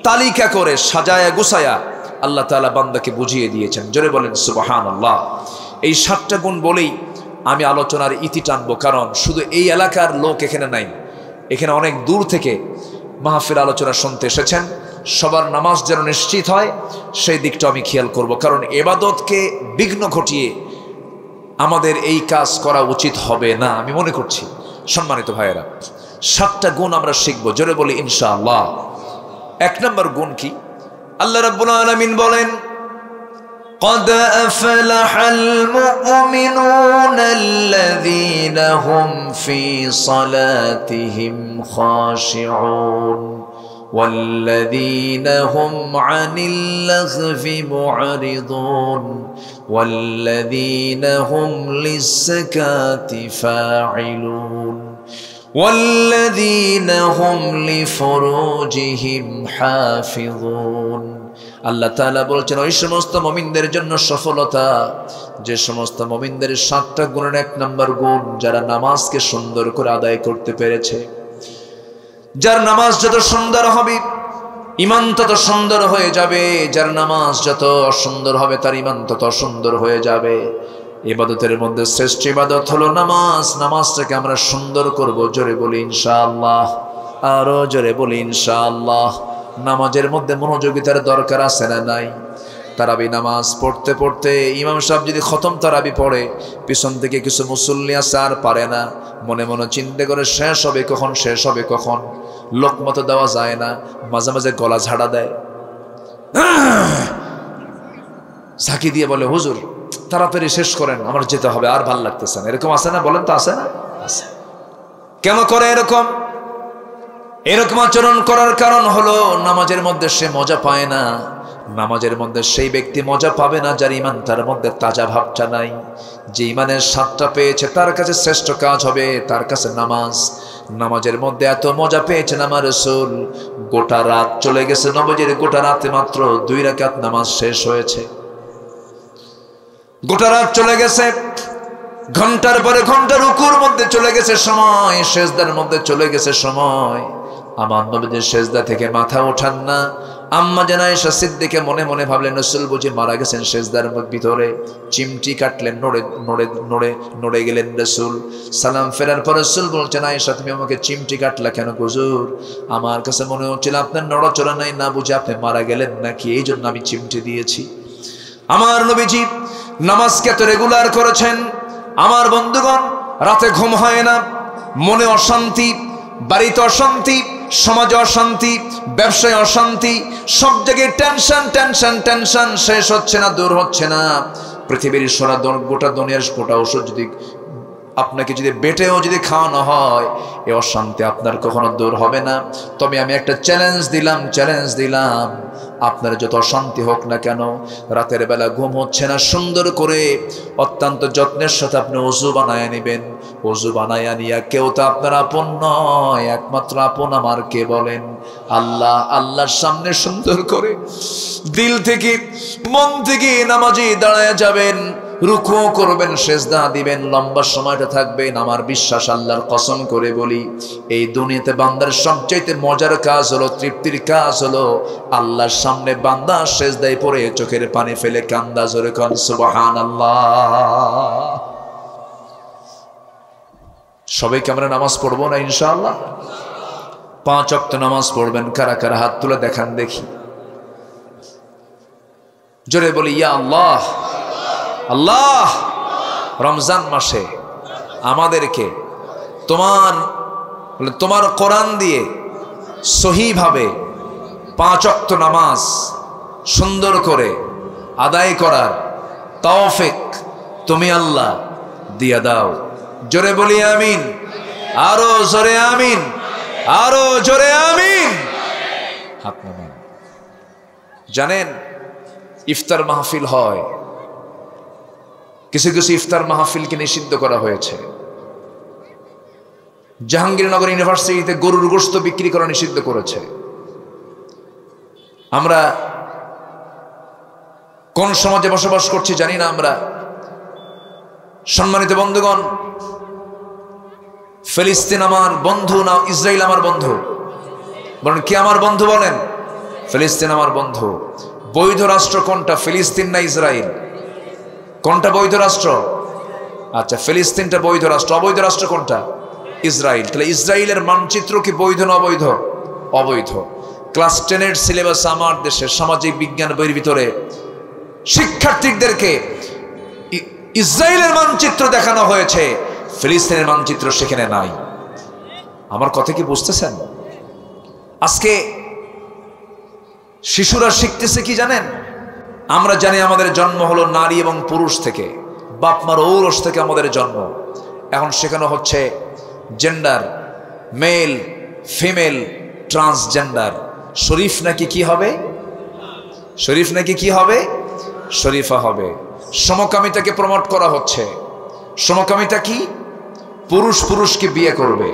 তালিকা করে সাজায়া গুছায়া আল্লাহ তাআলা বান্দাকে বুঝিয়ে দিয়েছেন, জোরে বলেন সুবহানাল্লাহ। এই 7টা গুণ বলেই আমি আলোচনার ইতি টানবো, কারণ শুধু এই এলাকার লোক এখানে নাই, এখানে অনেক দূর থেকে মাহফিল আলোচনা শুনতে এসেছেন। সবার নামাজ যেন নিশ্চিত হয় সেই দিকটা আমি খেয়াল করব, কারণ ইবাদতকে বিঘ্ন ঘটিয়ে আমাদের এই কাজ করা উচিত হবে না আমি মনে করছি। সম্মানিত ভাইয়েরা, 7টা গুণ আমরা শিখবো, জোরে বলি ইনশাআল্লাহ। 1 নম্বর গুণ কি? আল্লাহ রাব্বুল আলামিন বলেন, قد أفلح المؤمنون الذين هم في صلاتهم خاشعون والذين هم عن اللغو معرضون والذين هم للزكاة فاعلون والذين هم لفروجهم حافظون। আল্লাহ তাআলা বলছেন ওই সমস্ত মুমিনদের জন্য সফলতা যে সমস্ত মুমিনদের 7টা গুণের 1 নম্বর গুণ, যারা নামাজকে সুন্দর করে আদায় করতে পেরেছে। যার নামাজ যত সুন্দর হবে ঈমান তত সুন্দর হয়ে যাবে, যার নামাজ যত সুন্দর হবে তার ঈমান তত সুন্দর হয়ে যাবে। ইবাদতের মধ্যে শ্রেষ্ঠ ইবাদত হলো নামাজ। নামাজটাকে আমরা সুন্দর করব, জোরে বলি ইনশাআল্লাহ, আরো জোরে বলি ইনশাআল্লাহ। নামাজের মধ্যে মনোযোগিতার দরকার আছে না নাই? তারাবি নামাজ পড়তে পড়তে ইমাম সাহেব যদি খতম তারাবি পড়ে, পিছন থেকে কিছু মুসল্লি আছে আর পারে না, মনে মনে চিন্তা করে শেষ হবে কখন, শেষ হবে কখন, লোক মতো দেওয়া যায় না, মাঝে মাঝে গলা ঝাড়া দেয়, ঝাঁকি দিয়ে বলে হুজুর তাড়াতাড়ি শেষ করেন, আমার যেতে হবে, আর ভাল লাগতেছে না। এরকম আছে না? বলেন তো, আছে না? আছে। কেন করে এরকম? এরকম আচরণ করার কারণ হলো নামাজের মধ্যে সে মজা পায় না। নামাজের মধ্যে সেই ব্যক্তি মজা পাবে না যার ঈমান তার মধ্যে তাজা ভাবটা নাই। যে ঈমানের স্বাদটা পেয়েছে তার কাছে শ্রেষ্ঠ কাজ হবে তার কাছে নামাজ। নামাজের মধ্যে এত মজা পেয়েছেন আমার রাসূল, গোটা রাত চলে গেছে, নবীর গোটা রাতে মাত্র 2 রাকাত নামাজ শেষ হয়েছে। গোটা রাত চলে গেছে, ঘন্টার পরে ঘন্টা রুকুর মধ্যে চলে গেছে সময়, সেজদার মধ্যে চলে গেছে সময়। আমার নবীদের সেজদা থেকে মাথা ওঠান না। আম্মা জান আয়েশা সিদ্দিকা মনে মনে ভাবলেন রাসূল বুঝি মারা গেছেন সেজদার ভিতরে। চিমটি কাটলেন, নড়ে গেলেন রাসূল। সালাম ফেরার পর রাসূল বলছেন, আয়েশা তুমি আমাকে চিমটি কাটলা কেন হুজুর? আমার কাছে মনে হচ্ছিল আপনার নড়াচড়া নাই, না বুঝে আপনি মারা গেলেন নাকি, এই জন্য আমি চিমটি দিয়েছি। আমার নবীজি নামাজকে এত রেগুলার করেছেন। আমার বন্ধুগণ, রাতে ঘুম হয় না, মনে অশান্তি, বাড়িতে অশান্তি, সমাজে অশান্তি, ব্যবসায় অশান্তি, সব জায়গায় টেনশন টেনশন টেনশন, শেষ হচ্ছে না, দূর হচ্ছে না। পৃথিবীর গোটা দুনিয়ার গোটা ওষুধ যদি আপনাকে যদি বেটেও যদি খাওয়ানো হয়, এই অশান্তি আপনার কখনো দূর হবে না। তবে আমি একটা চ্যালেঞ্জ দিলাম, আপনার যত অশান্তি হোক না কেন, রাতের বেলা ঘুম হচ্ছে না, সুন্দর করে অত্যন্ত যত্নের সাথে আপনি ওযু বানায় নেবেন। ওযু বানায় নিয়া, কেউ তো আপনার আপন নয়, একমাত্র আপন আমার কে বলেন? আল্লাহ। আল্লাহর সামনে সুন্দর করে দিল থেকে মন থেকে নামাজে দাঁড়ায় যাবেন। রুকু করবেন, সেজদা দিবেন, লম্বা সময়টা থাকবেন। আমার বিশ্বাস, আল্লাহর কসম করে বলি, এই দুনিয়াতে বান্দার সবচাইতে মজার কাজ হলো, তৃপ্তির কাজ হলো আল্লাহর সামনে বান্দা সেজদায় পড়ে চোখের পানি ফেলে কান্দা। জোরে কোন সুবহানাল্লাহ। সবাইকে আমরা নামাজ পড়বো না ইনশাআল্লাহ? 5 ওয়াক্ত নামাজ পড়বেন। কারা কারা হাত তুলে দেখান দেখি। জোরে বলি ইয়া আল্লাহ। আল্লাহ, রমজান মাসে আমাদেরকে তোমার কোরআন দিয়ে সহিভাবে 5 ওয়াক্ত নামাজ সুন্দর করে আদায় করার তৌফিক তুমি আল্লাহ দিয়া দাও। জোরে বলি আমিন। আরো জোরে আমিন, আরো জোরে আমিন। হাত নামান। জানেন, ইফতার মাহফিল হয়, কিছু কিছু ইফতার মাহফিলকে নিষিদ্ধ করা হয়েছে। জাহাঙ্গীরনগর ইউনিভার্সিটিতে গরুর গোশত বিক্রি করা নিষিদ্ধ করেছে। আমরা কোন সমাজে বসবাস করছি জানি না আমরা। সম্মানিত বন্ধুগণ, ফিলিস্তিন আমার বন্ধু না ইসরায়েল আমার বন্ধু? বলেন, কি আমার বন্ধু? বলেন, ফিলিস্তিন আমার বন্ধু। বৈধ রাষ্ট্র কোনটা, ফিলিস্তিন না ইসরায়েল? কোনটা বৈধ রাষ্ট্র? আচ্ছা, ফিলিস্তিনটা বৈধ রাষ্ট্র। অবৈধ রাষ্ট্র কোনটা? ইসরায়েল। তাহলে ইসরায়েলের মানচিত্র কি বৈধ না অবৈধ? অবৈধ। ক্লাস 10-এর সিলেবাস আমার দেশের সামাজিক বিজ্ঞান বইয়ের ভিতরে শিক্ষার্থীদেরকে ইসরায়েলের মানচিত্র দেখানো হয়েছে, ফিলিস্তিনের মানচিত্র সেখানে নাই। আমার কথা কি বুঝতেছেন? আজকে শিশুরা শিখতেছে কি জানেন? আমরা জানি আমাদের জন্ম হলো নারী এবং পুরুষ থেকে, বাপ মার ঔরস থেকে আমাদের জন্ম। এখন শেখানো হচ্ছে জেন্ডার, মেল, ফিমেল, ট্রান্সজেন্ডার। শরীফ নাকি কি হবে? শরীফ নাকি কি হবে? শরীফা হবে। সমকামিতাকে প্রমোট করা হচ্ছে। সমকামিতা কি? পুরুষ পুরুষকে বিয়ে করবে,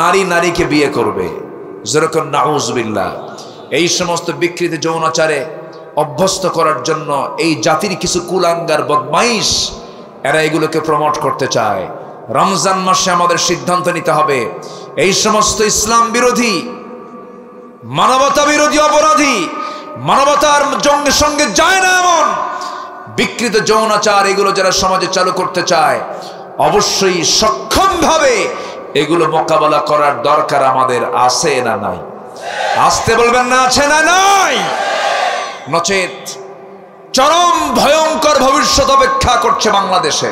নারী নারীকে বিয়ে করবে। যেরকম নাউজুবিল্লাহ। এই সমস্ত বিকৃত যৌনাচারে অভ্যস্ত করার জন্য এই জাতির কিছু কুলাঙ্গার বদমাইশ এরা এগুলোকে প্রমোট করতে চায়। রমজান মাসে আমাদের সিদ্ধান্ত নিতে হবে, এই সমস্ত ইসলাম বিরোধী, মানবতা বিরোধী অপরাধী, মানবতার সঙ্গে যায় না এমন বিকৃত যৌনাচার এগুলো যারা সমাজে চালু করতে চায়, অবশ্যই সক্ষমভাবে এগুলো মোকাবেলা করার দরকার আমাদের আছে না নাই? আসতে বলবেন না, আছে না নাই? নচেত চরম ভয়ঙ্কর ভবিষ্যৎ অপেক্ষা করছে বাংলাদেশে।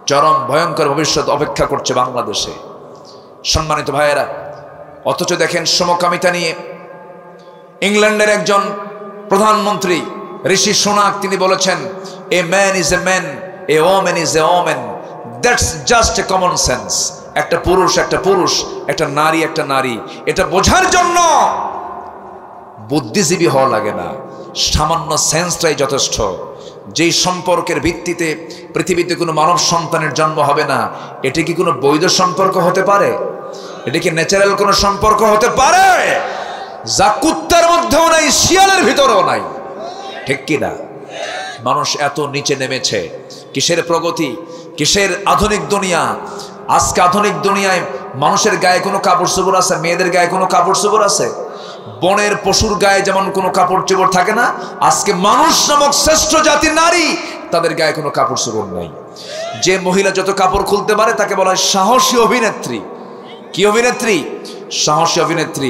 চরম ভয়ঙ্কর ভবিষ্যৎ অপেক্ষা করছে বাংলাদেশে। সম্মানিত ভাইয়েরা, অথচ দেখেন সমকামিতা নিয়ে ইংল্যান্ডের একজন প্রধানমন্ত্রী ঋষি সুনাক তিনি বলেছেন, a man is a man, a woman is a woman, that's just a common sense. একটা পুরুষ একটা পুরুষ, একটা নারী একটা নারী, এটা বোঝার জন্য বুদ্ধিজীবী হওয়া লাগে না, সামান্য সেন্সটাই যথেষ্ট। যেই সম্পর্কের ভিত্তিতে পৃথিবীতে কোনো মানব সন্তানের জন্ম হবে না, এটি কি কোনো বৈধ সম্পর্ক হতে পারে? এটি কি ন্যাচারাল কোনো সম্পর্ক হতে পারে? যা কুত্তার মধ্যেও নাই, শিয়ালের ভিতরেও নাই। ঠিক কি না? মানুষ এত নিচে নেমেছে। কিসের প্রগতি, কিসের আধুনিক দুনিয়া? আজকে আধুনিক দুনিয়ায় মানুষের গায়ে কোনো কাপড় চোপড় আছে? মেয়েদের গায়ে কোনো কাপড় চোপড় আছে? বনের পশুর গায়ে যেমন কোনো কাপড় চোপড় থাকে না, আজকে মানুষ নামক শ্রেষ্ঠ জাতি নারী, তাদের গায়ে কোনো কাপড় চোপড় নাই। যে মহিলা যত কাপড় খুলতে পারে তাকে বলা হয় সাহসী অভিনেত্রী। কি অভিনেত্রী? সাহসী অভিনেত্রী।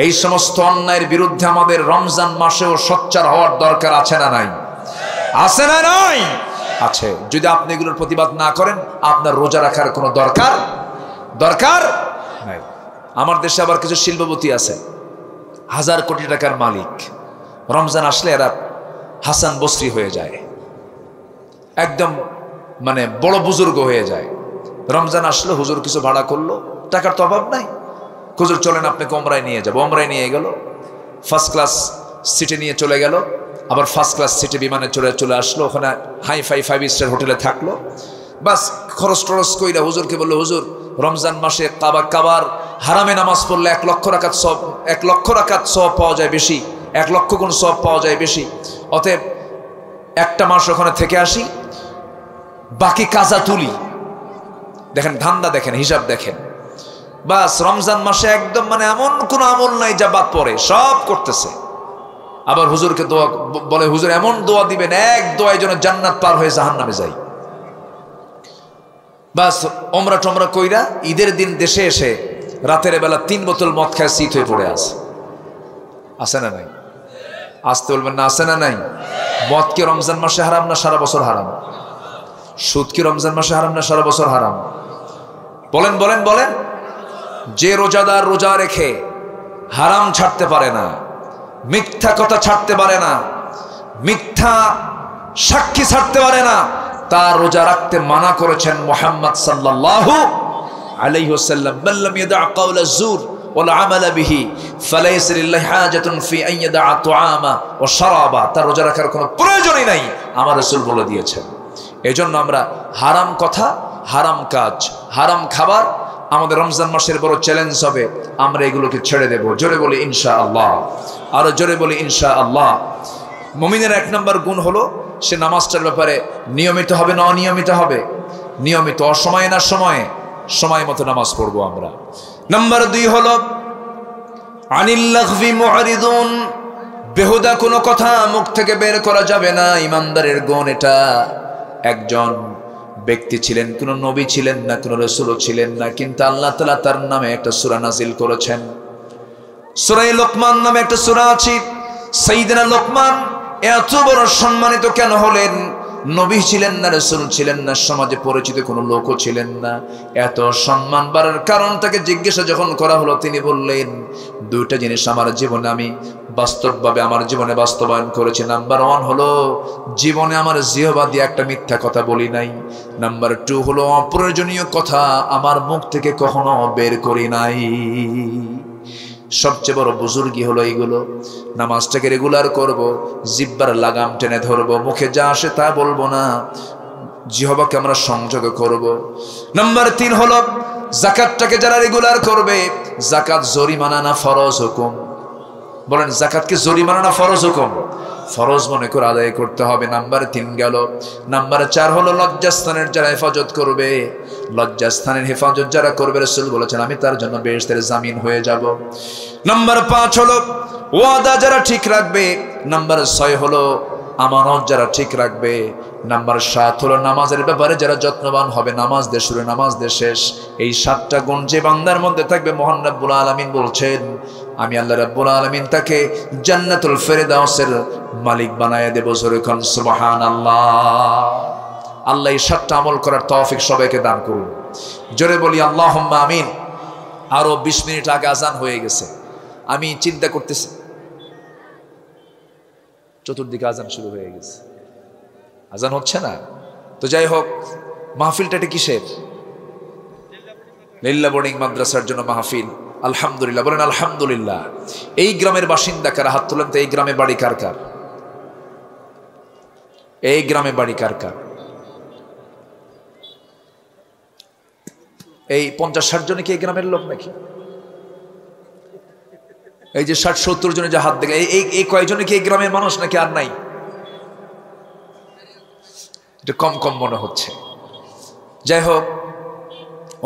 এই সমস্ত অন্যায়ের বিরুদ্ধে আমাদের রমজান মাসেও সোচ্চার হওয়ার দরকার আছে না নাই? আছে না নাই? আছে। যদি আপনি এগুলোর প্রতিবাদ না করেন, আপনার রোজা রাখার কোনো দরকার নাই। আমার দেশে আবার কিছু শিল্পপতি আছে, 1000 কোটি টাকার মালিক। রমজান আসলে এরা হাসান বসরি হয়ে যায়, একদম মানে বড় বুজুর্গ হয়ে যায়। রমজান আসলে হুজুর কিছু ভাড়া করলো, টাকার তো অভাব নাই, হুজুর চলেন আপনাকে ওমরায় নিয়ে যাবো। ওমরায় নিয়ে গেল, ফার্স্ট ক্লাস সিটে নিয়ে চলে গেল, আবার ফার্স্ট ক্লাস সিটে বিমানে চলে আসলো, ওখানে হাই-ফাই 5 স্টার হোটেলে থাকলো। বাস খরচ টরচ কইরা হুজুরকে বললো, হুজুর রমজান মাসে কাবার হারামে নামাজ পড়লে 1 লক্ষ রাকাত সওয়াব পাওয়া যায় বেশি, 1 লক্ষ গুণ সওয়াব পাওয়া যায় বেশি। অতএব একটা মাস ওখানে থেকে আসি, বাকি কাজা তুলি। দেখেন ধান্দা, দেখেন হিসাব, দেখেন বাস রমজান মাসে একদম মানে এমন কোন আমল নাই যা বাদ পড়ে, সব করতেছে। আবার হুজুরকে দোয়া বলে, হুজুর এমন দোয়া দিবেন এক দোয়ায় যেন জান্নাত পার হয়ে জাহান্নামে যাই। বাস ওমরা টমরা কইরা ঈদের দিন দেশে এসে রাতের বেলা 3 বোতল মদ খায় শীত হয়ে পড়ে আছে না নাই? আসতে বলবেন না, আছে না নাই? মদ কি রমজান মাসে হারাম না সারা বছর হারাম? সুদ কি রমজান মাসে হারাম না সারা বছর হারাম? বলেন বলেন বলেন। যে রোজাদার রোজা রেখে হারাম ছাড়তে পারে না, মিথ্যা কথা ছাড়তে পারে না, মিথ্যা সাক্ষী ছাড়তে পারে না, তার রোজা রাখতে মানা করেছেন মুহাম্মদ সাল্লাল্লাহু আলাইহি ওয়াসাল্লাম। মান লাম ইয়াদা কাওলা যুর ওয়াল আমাল বিহি ফালাইসা লিল্লাহি হাজাতুন ফি আন ইয়াদা তুআমা ওয়া শারাবা। তার রোজা রাখার কোনো প্রয়োজনই নাই, আমার রাসূল বলে দিয়েছেন। এজন্য আমরা হারাম কথা, হারাম কাজ, হারাম খাবার আমাদের রমজান মাসের বড় চ্যালেঞ্জ হবে, আমরা এগুলোকে ছেড়ে দেব। জোরে বলি ইনশাআল্লাহ, আরো জোরে বলি ইনশাআল্লাহ। মুমিনের 1 নম্বর গুণ হলো সে নামাজটার ব্যাপারে নিয়মিত হবে না অনিয়মিত হবে? নিয়মিত। অসময়ে না সময়ে? সময় মতো নামাজ পড়বো আমরা। নাম্বার 2 হলো আনিল লাগভি মুআরিদুন, বেহুদা কোনো কথা মুখ থেকে বের করা যাবে না। ইমানদারের গুণ এটা। একজন ব্যক্তি ছিলেন, কোন নবী ছিলেন না, কোন রাসূলও ছিলেন না, কিন্তু আল্লাহ তাআলা তার নামে একটা সূরা নাজিল করেছেন। সূরা লোকমান নামে একটা সূরা আছে। সাইয়েদনা লোকমান এত বড় সম্মানিত কেন হলেন? নবী ছিলেন না, রাসূল ছিলেন না, সমাজে পরিচিত কোনো লোকও ছিলেন না। এত সম্মান বাড়ার কারণ তাকে জিজ্ঞাসা যখন করা হলো, তিনি বললেন 2টা জিনিস আমার জীবনে আমি বাস্তবভাবে আমার জীবনে বাস্তবায়ন করেছি। নাম্বার 1 হলো জীবনে আমার জিহ্বা দিয়ে একটা মিথ্যা কথা বলি নাই। নাম্বার 2 হলো অপ্রয়োজনীয় কথা আমার মুখ থেকে কখনো বের করি নাই। সবচেয়ে বড় বুজুর্গি হলো এইগুলো। নামাজটাকে রেগুলার করব, জিহ্বার লাগাম টেনে ধরবো, মুখে যা আসে তা বলবো না, জিহ্বাকে আমরা সংযোগ করব। নাম্বার 3 হলো যাকাতটাকে যারা রেগুলার করবে, যাকাত জরিমানা না ফরজ হুকুম? বলেন যাকাত কি জরিমানা না ফরজ হুকুম? ফরজ মনে করে আদায় করতে হবে। নাম্বার 3 গেল। নাম্বার 4 হলো লজ্জাস্থানের যারা হেফাজত করবে, লজ্জাস্থানের হেফাজত যারা করবে, রাসূল বলেছেন আমি তার জন্য বেহেশতের জামিন হয়ে যাব। নাম্বার 5 হলো ওয়াদা যারা ঠিক রাখবে। নাম্বার 6 হলো আমানত যারা ঠিক রাখবে। নাম্বার 7 হলো নামাজের ব্যাপারে যারা যত্নবান হবে। নামাজ দিয়ে শুরু, নামাজ দিয়ে শেষ। এই 7টা গুণ যে বান্দার মধ্যে থাকবে, মহান রব্বুল আলামিন বলছেন আমি আল্লাহ রব্বুল আলামিন তাকে জান্নাতুল ফেরদাউসের মালিক বানায় দেব। জোরে কোন সুবহানাল্লাহ। আল্লাহ এই 7টা আমল করার তৌফিক সবাইকে দান করুন। জোরে বলি আল্লাহুম্মা আমিন। আরো 20 মিনিট আগে আজান হয়ে গেছে। আমি চিন্তা করতেছি, চতুর্দিকে আজান শুরু হয়ে গেছে, আজান হচ্ছে না। তো যাই হোক, মাহফিলটা কিসের? লিল্লা বোর্ডিং মাদ্রাসার জন্য মাহফিল। আলহামদুলিল্লাহ, বলেন আলহামদুলিল্লাহ। এই গ্রামের বাসিন্দা কারা? হাত তুলেন তো। এই গ্রামে বাড়ি কার কার? এই গ্রামে বাড়ি কার কার? এই 50-60 জনে কি এই গ্রামের লোক নাকি? এই যে 60-70 জনে যে হাত দেখে, এই কয়জনে কি এই গ্রামের মানুষ নাকি আর নাই? এটা কম কম মনে হচ্ছে। যাই হোক,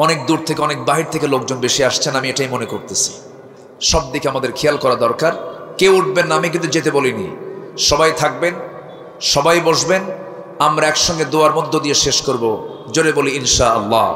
অনেক দূর থেকে, অনেক বাহির থেকে লোকজন বেশি আসছেন, আমি এটাই মনে করতেছি। সব দিকে আমাদের খেয়াল করা দরকার। কেউ উঠবেন না, আমি কিন্তু যেতে বলিনি। সবাই থাকবেন, সবাই বসবেন, আমরা একসঙ্গে দোয়ার মধ্য দিয়ে শেষ করব। জোরে বলি ইনশাআল্লাহ।